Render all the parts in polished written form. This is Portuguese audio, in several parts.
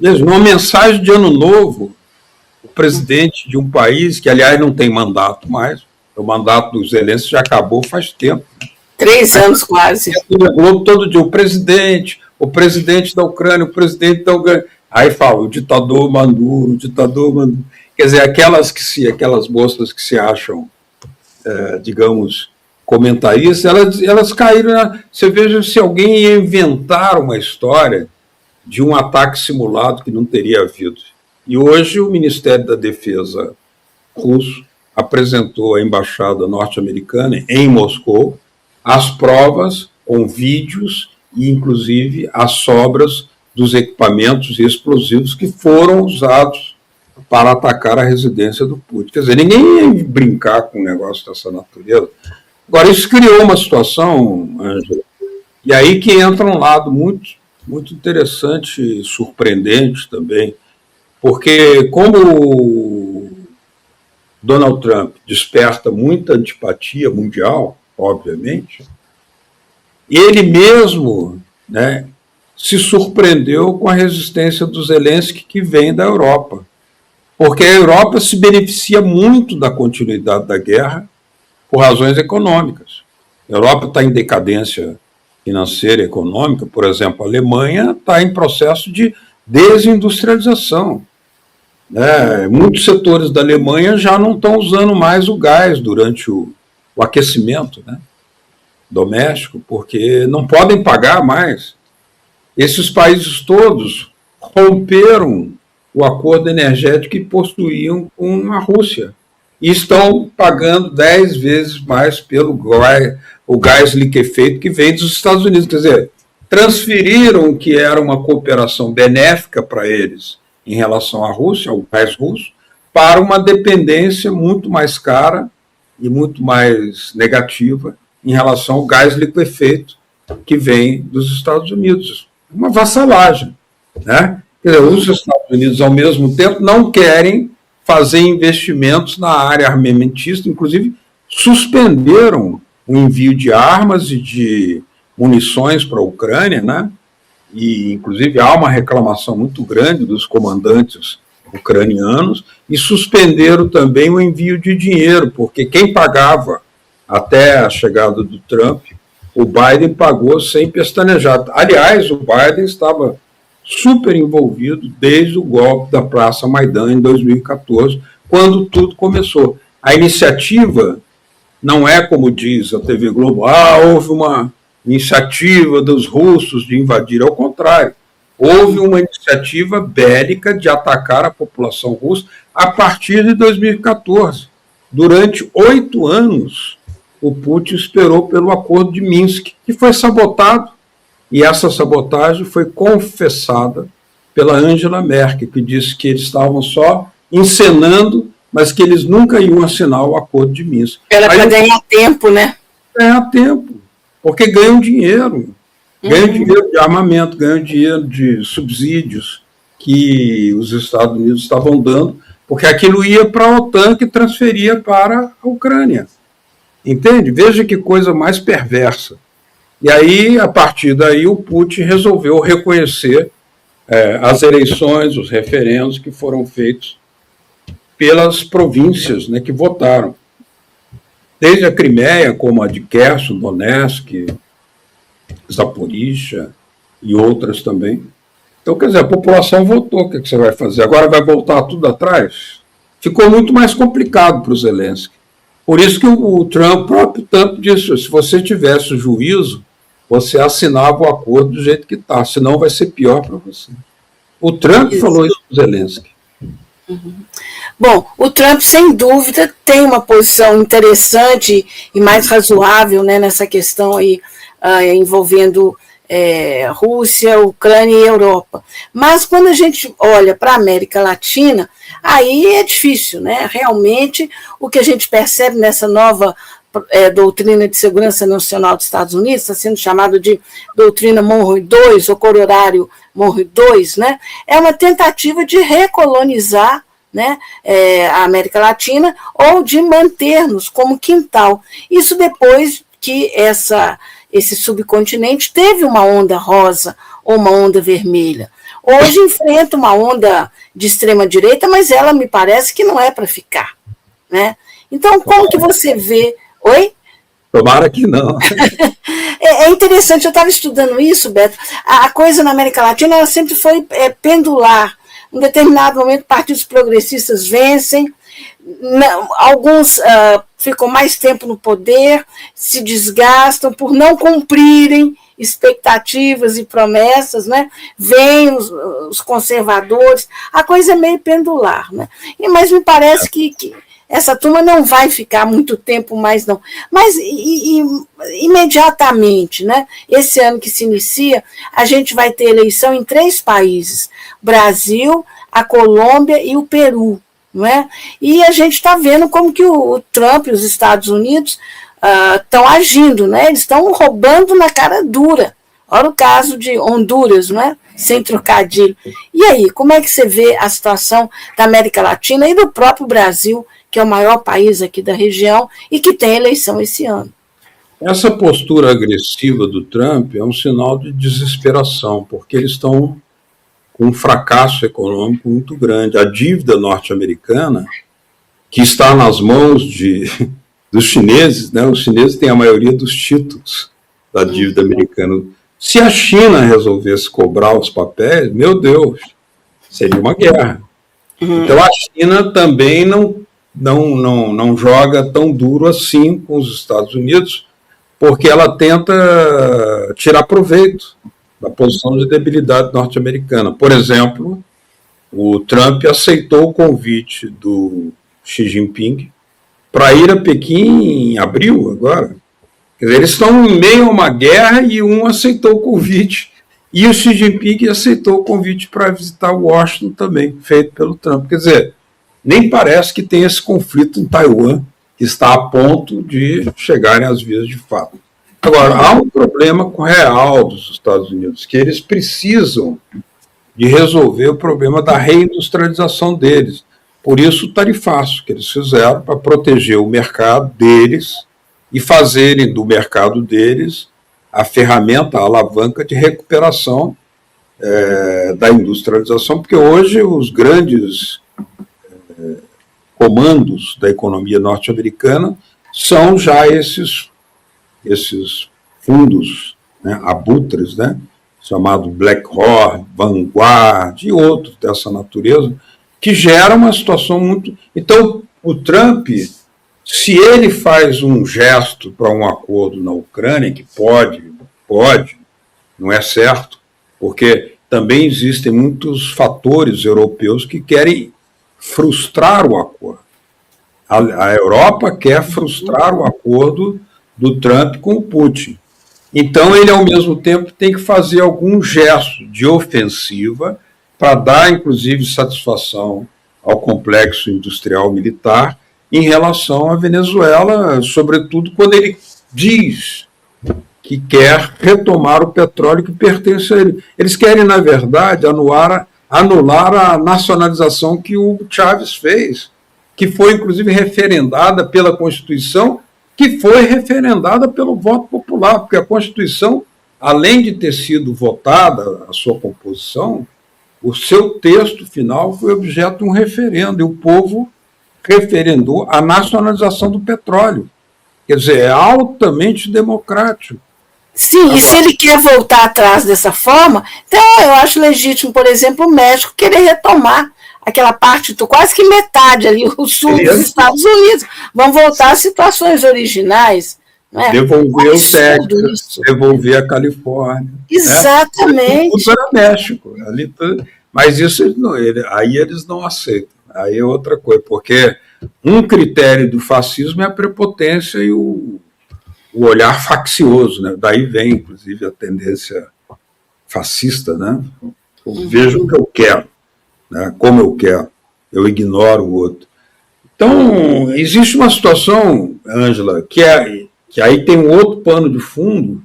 Mesmo numa mensagem de ano novo, o presidente de um país, que aliás não tem mandato mais, o mandato do Zelensky já acabou faz tempo. 3 anos quase. O Globo todo dia, o presidente da Ucrânia, o presidente da Ucrânia. Aí fala, o ditador Maduro, o ditador Maduro. Quer dizer, aquelas moças que se acham, digamos, comentaristas, elas caíram. Você veja se alguém ia inventar uma história de um ataque simulado que não teria havido. E hoje o Ministério da Defesa russo apresentou à Embaixada norte-americana em Moscou as provas com vídeos e, inclusive, as sobras dos equipamentos explosivos que foram usados para atacar a residência do Putin. Quer dizer, ninguém ia brincar com um negócio dessa natureza. Agora, isso criou uma situação, Ângela, e aí que entra um lado muito, muito interessante e surpreendente também, porque como Donald Trump desperta muita antipatia mundial, obviamente, ele mesmo, né, se surpreendeu com a resistência do Zelensky que vem da Europa, porque a Europa se beneficia muito da continuidade da guerra por razões econômicas. A Europa está em decadência financeira e econômica, por exemplo, a Alemanha está em processo de desindustrialização. Muitos setores da Alemanha já não estão usando mais o gás durante o aquecimento, né, doméstico, porque não podem pagar mais. Esses países todos romperam o acordo energético que possuíam com a Rússia e estão pagando 10 vezes mais pelo gás liquefeito que vem dos Estados Unidos. Quer dizer, transferiram o que era uma cooperação benéfica para eles em relação à Rússia, ao gás russo, para uma dependência muito mais cara e muito mais negativa em relação ao gás liquefeito que vem dos Estados Unidos. Uma vassalagem, né? Quer dizer, os Estados Unidos, ao mesmo tempo, não querem fazer investimentos na área armamentista, inclusive suspenderam o envio de armas e de munições para a Ucrânia, né? E, inclusive, há uma reclamação muito grande dos comandantes ucranianos e suspenderam também o envio de dinheiro, porque quem pagava até a chegada do Trump, o Biden pagou sem pestanejar. Aliás, o Biden estava super envolvido desde o golpe da Praça Maidan em 2014, quando tudo começou. A iniciativa não é como diz a TV Globo, houve uma iniciativa dos russos de invadir, ao contrário. Houve uma iniciativa bélica de atacar a população russa a partir de 2014. Durante 8 anos, o Putin esperou pelo acordo de Minsk, que foi sabotado, e essa sabotagem foi confessada pela Angela Merkel, que disse que eles estavam só encenando, mas que eles nunca iam assinar o acordo de Minsk. Era para ganhar tempo, né? Ganhar tempo, porque ganham dinheiro. Ganham dinheiro de armamento, ganham dinheiro de subsídios que os Estados Unidos estavam dando, porque aquilo ia para a OTAN, que transferia para a Ucrânia. Entende? Veja que coisa mais perversa. E aí, a partir daí, o Putin resolveu reconhecer as eleições, os referendos que foram feitos pelas províncias, né, que votaram. Desde a Crimeia, como a de Kherson, Donetsk, Zaporizhia e outras também. Então, quer dizer, a população votou, o que você vai fazer? Agora vai voltar tudo atrás? Ficou muito mais complicado para o Zelensky. Por isso que o próprio Trump disse, se você tivesse o juízo, você assinava o acordo do jeito que está, senão vai ser pior para você. O Trump falou isso para o Zelensky. Bom, o Trump, sem dúvida, tem uma posição interessante e mais razoável, né, nessa questão aí, envolvendo Rússia, Ucrânia e Europa. Mas quando a gente olha para a América Latina, aí é difícil, né? Realmente, o que a gente percebe nessa nova doutrina de segurança nacional dos Estados Unidos, está sendo chamado de doutrina Monroe II, ou corolário Monroe II, né? É uma tentativa de recolonizar, né, a América Latina ou de manter-nos como quintal. Isso depois que esse subcontinente teve uma onda rosa ou uma onda vermelha. hoje enfrenta uma onda de extrema-direita, mas ela me parece que não é para ficar, né? Então, como que você vê... Oi? Tomara que não. É interessante, eu estava estudando isso, Beto. A coisa na América Latina ela sempre foi pendular. Em um determinado momento, partidos progressistas vencem, alguns ficam mais tempo no poder, se desgastam por não cumprirem expectativas e promessas, né? Vêm os conservadores, a coisa é meio pendular, né? Mas me parece que essa turma não vai ficar muito tempo mais, não. Mas imediatamente, né? Esse ano que se inicia, a gente vai ter eleição em 3 países: Brasil, a Colômbia e o Peru. Não é? E a gente está vendo como que o Trump e os Estados Unidos estão agindo, né? Eles estão roubando na cara dura. Olha o caso de Honduras, não é? Sem trocadilho. E aí, como é que você vê a situação da América Latina e do próprio Brasil, que é o maior país aqui da região e que tem eleição esse ano? Essa postura agressiva do Trump é um sinal de desesperação, porque eles estão com um fracasso econômico muito grande. A dívida norte-americana, que está nas mãos dos chineses, né? Os chineses têm a maioria dos títulos da dívida americana. Se a China resolvesse cobrar os papéis, meu Deus, seria uma guerra. Então a China também não joga tão duro assim com os Estados Unidos, porque ela tenta tirar proveito da posição de debilidade norte-americana. Por exemplo, o Trump aceitou o convite do Xi Jinping para ir a Pequim em abril agora. Quer dizer, eles estão em meio a uma guerra e um aceitou o convite. E o Xi Jinping aceitou o convite para visitar Washington também, feito pelo Trump. Quer dizer, nem parece que tem esse conflito em Taiwan, que está a ponto de chegarem às vias de fato. Agora, há um problema real dos Estados Unidos, que eles precisam de resolver o problema da reindustrialização deles. Por isso o tarifaço que eles fizeram para proteger o mercado deles e fazerem do mercado deles a ferramenta, a alavanca de recuperação da industrialização, porque hoje os grandes comandos da economia norte-americana são já esses fundos, né, abutres, né, chamado BlackRock, Vanguard e outros dessa natureza, que geram uma situação muito... Então, o Trump, se ele faz um gesto para um acordo na Ucrânia, que pode, não é certo, porque também existem muitos fatores europeus que querem frustrar o acordo. A Europa quer frustrar o acordo do Trump com o Putin. Então, ele, ao mesmo tempo, tem que fazer algum gesto de ofensiva para dar, inclusive, satisfação ao complexo industrial militar em relação à Venezuela, sobretudo quando ele diz que quer retomar o petróleo que pertence a ele. Eles querem, na verdade, anular a nacionalização que o Chávez fez, que foi, inclusive, referendada pela Constituição, que foi referendada pelo voto popular, porque a Constituição, além de ter sido votada a sua composição, o seu texto final foi objeto de um referendo, e o povo referendou a nacionalização do petróleo. Quer dizer, é altamente democrático. Sim, e se ele quer voltar atrás dessa forma, então eu acho legítimo, por exemplo, o México querer retomar aquela parte, quase que metade ali, o sul dos Estados Unidos. Vão voltar às situações originais. Não é? Devolver o Texas, devolver a Califórnia. Exatamente. Tudo era México. Ali, mas isso aí eles não aceitam. Aí é outra coisa, porque um critério do fascismo é a prepotência e o olhar faccioso, né? Daí vem, inclusive, a tendência fascista, né? Eu vejo o que eu quero, né? Como eu quero, eu ignoro o outro. Então, existe uma situação, Ângela, que aí tem um outro pano de fundo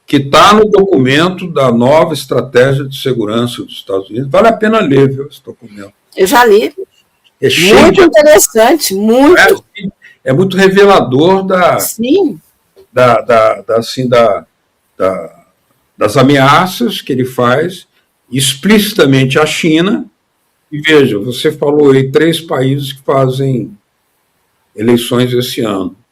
que está no documento da nova estratégia de segurança dos Estados Unidos. Vale a pena ler, viu, esse documento. Eu já li. É muito interessante, muito. É muito revelador Sim. das ameaças que ele faz explicitamente a China. E veja, você falou aí 3 países que fazem eleições esse ano.